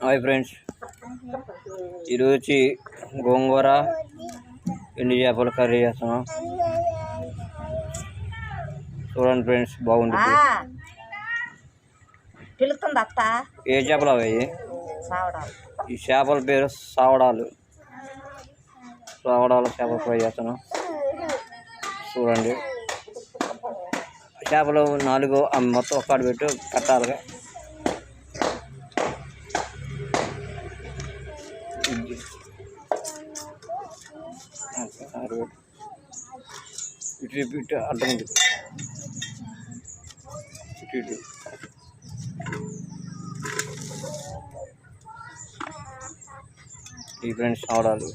Hi friends, ఈరోజు గోంగూర ఎండు చేపల కర్రీ చేస్తున్నాం. చూడండి ఫ్రెండ్స్, బాగుంటుంది. ఏ చేపలు అవి? ఈ చేపల పేరు సావడాలు. చేపల ఫ్రై చేస్తున్నాం. చూడండి, చేపలు 4 మొత్తం ఒక్కటి పెట్టు కట్టాలిగా. ఇటు అడ్డం ఇటు ఈ ఫ్రెండ్స్ ఆడాలి.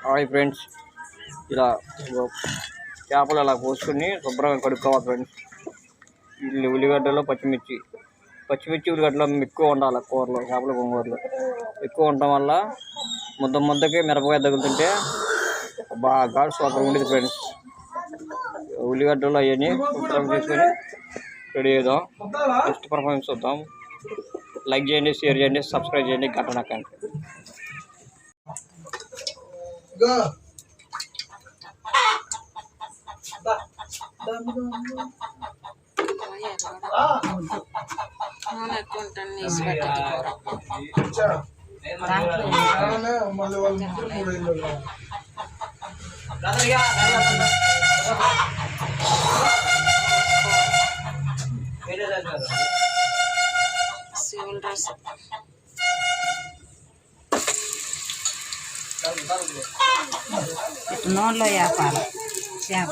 హాయ్ ఫ్రెండ్స్, ఇలా చేపలు అలా కోసుకొని శుభ్రంగా కడుక్కోవాలి ఫ్రెండ్స్. ఉల్లిగడ్డలో పచ్చిమిర్చి ఉల్లిగడ్డలో ఎక్కువ ఉండాలి కూరలో. చేపల గోంగూరలో ఎక్కువ ఉండటం వల్ల ముద్దకి మిరపకాయ తగులుతుంటే బాగా సూపర్ ఉండేది ఫ్రెండ్స్. ఉల్లిగడ్డలు అవన్నీ శుభ్రం తీసుకొని రెడీ చేద్దాం. నెక్స్ట్ పర్ఫార్మెన్స్ చూద్దాం. లైక్ చేయండి, షేర్ చేయండి, సబ్స్క్రైబ్ చేయండి, గంట నొక్కండి. నూనెలో వేపాలి చేప.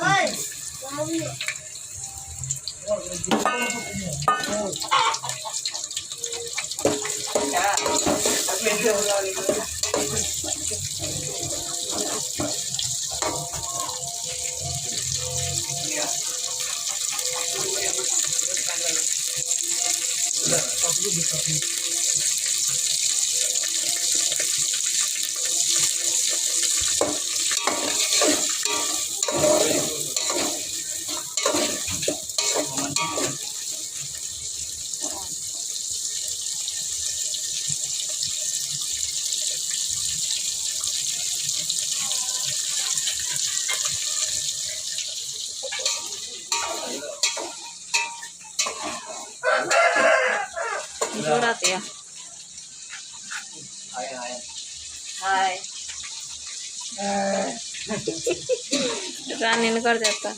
ya. Hai. Ranin कर देता.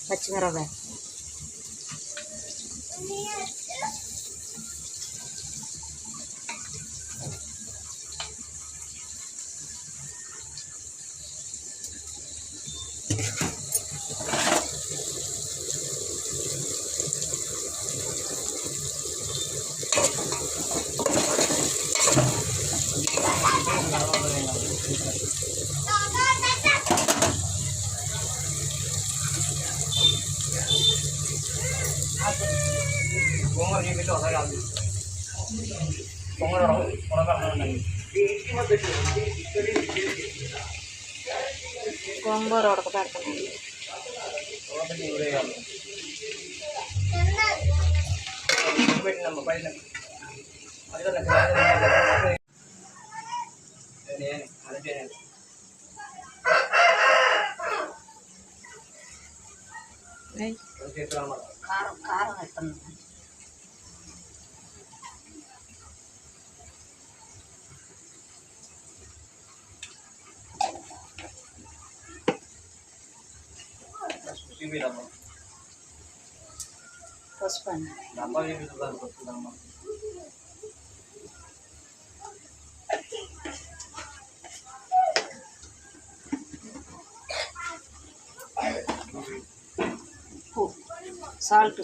పచ్చిమిరపకాయ గోంగూర ఉడకబెడతాను. కారం వేస్తాను. పసుపు సాల్ట్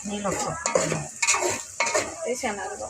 నీళ్ళు శనగలు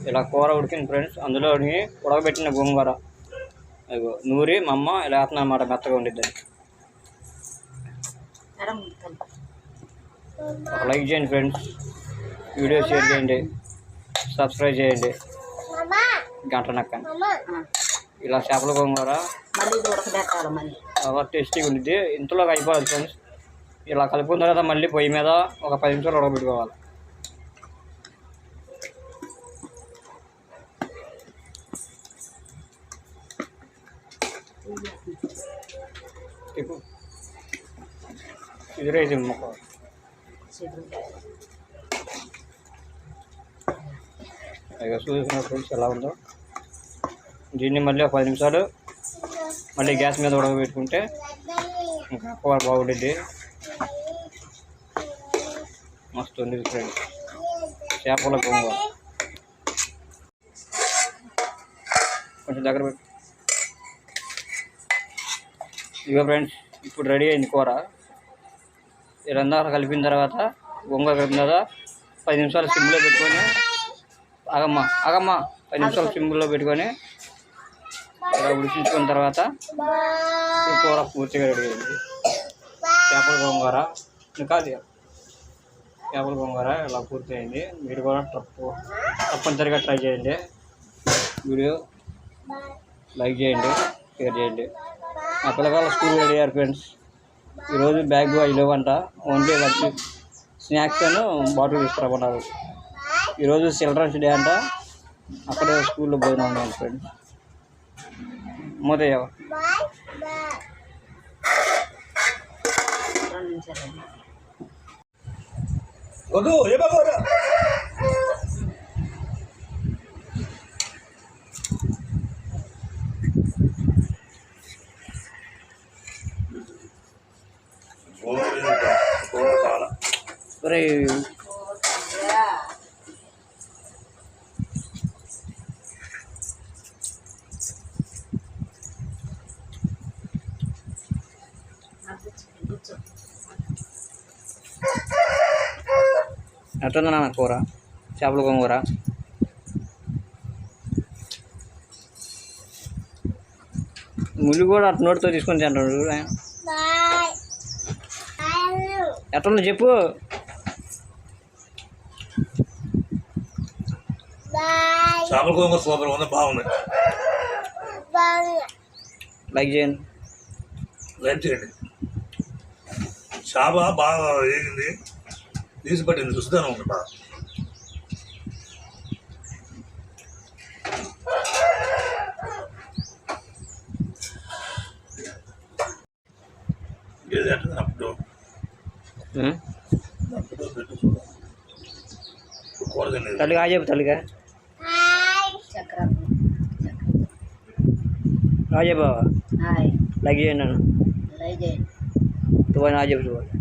ఇలా కూర ఉడికింది ఫ్రెండ్స్. అందులోని ఉడకబెట్టిన గోంగూర అదిగో నూరి మా అమ్మ ఇలా వేస్తున్నా అన్నమాట, మెత్తగా ఉండిద్ది. ఒక లైక్ చేయండి ఫ్రెండ్స్, వీడియో షేర్ చేయండి, సబ్స్క్రైబ్ చేయండి, గంట నక్కండి. ఇలా చేపల గోంగూర బాగా టేస్టీగా ఉండిద్ది. ఇంతలోకి అయిపోవాలి ఫ్రెండ్స్. ఇలా కలుపుకున్న తర్వాత మళ్ళీ పొయ్యి మీద ఒక 10 నిమిషాలు ఉడకబెట్టుకోవాలి. ఎదురైతే మొక్క ఇక చూసిన ఫ్రెండ్స్ ఎలా ఉందో. దీన్ని మళ్ళీ ఒక 10 నిమిషాలు మళ్ళీ గ్యాస్ మీద ఉడకబెట్టుకుంటే ఇంకా కూర బాగుంటుంది. మస్తు ఉంది ఫ్రెండ్స్ చేపల గోంగూర. కొంచెం దగ్గర పెట్టి ఇక ఫ్రెండ్స్ ఇప్పుడు రెడీ అయింది కూర. ఈ రెండాలు కలిపిన తర్వాత గోంగూర కలిపిన తర్వాత 10 నిమిషాలు సిమ్లో పెట్టుకొని ఆగమ్మ 10 నిమిషాలు సిమ్లో పెట్టుకొని ఇలా ఉడికించుకున్న తర్వాత ఈ కూర పూర్తిగా రెడీ అయింది. చేపల గోంగూర కాదు, చేపల గోంగూర ఇలా పూర్తి అయింది. మీరు కూడా తప్పనిసరిగా ట్రై చేయండి. వీడియో లైక్ చేయండి, షేర్ చేయండి. మా పిల్లగాళ్ళ స్కూల్ రెడీ అయ్యారు ఫ్రెండ్స్. ఈరోజు బ్యాగ్ అవి లేవంట, ఓన్లీ లంచ్ స్నాక్స్ అని బాటిల్ తీసుకురామన్నారు. ఈరోజు చిల్డ్రన్స్ డే అంట, అక్కడే స్కూల్లో భోజనం ఉండాలి ఫ్రెండ్స్. మోదయ్య ఒరే ఎట్లుందా నాన్న కూర, చేపల గోంగూర? ముళ్ళు కూడా అటు నోటితో తీసుకొని తింటాడు. ఎట్లుందో చెప్పు. చేపల గోంగూర సూపర్ ఉంది, బాగుంది. లైక్ చేయండి, లైక్ చేయండి. చేప బాగా వేగింది, తీసి పట్టింది, రుచిదానం ఉంది బాగా. ఏది అంటే అప్పుడు తల్లిగా చెప్పు, తల్లిగా రాజే బాబా లైక్ చేయండి. నన్ను లైక్ చేయండి. చెప్పు.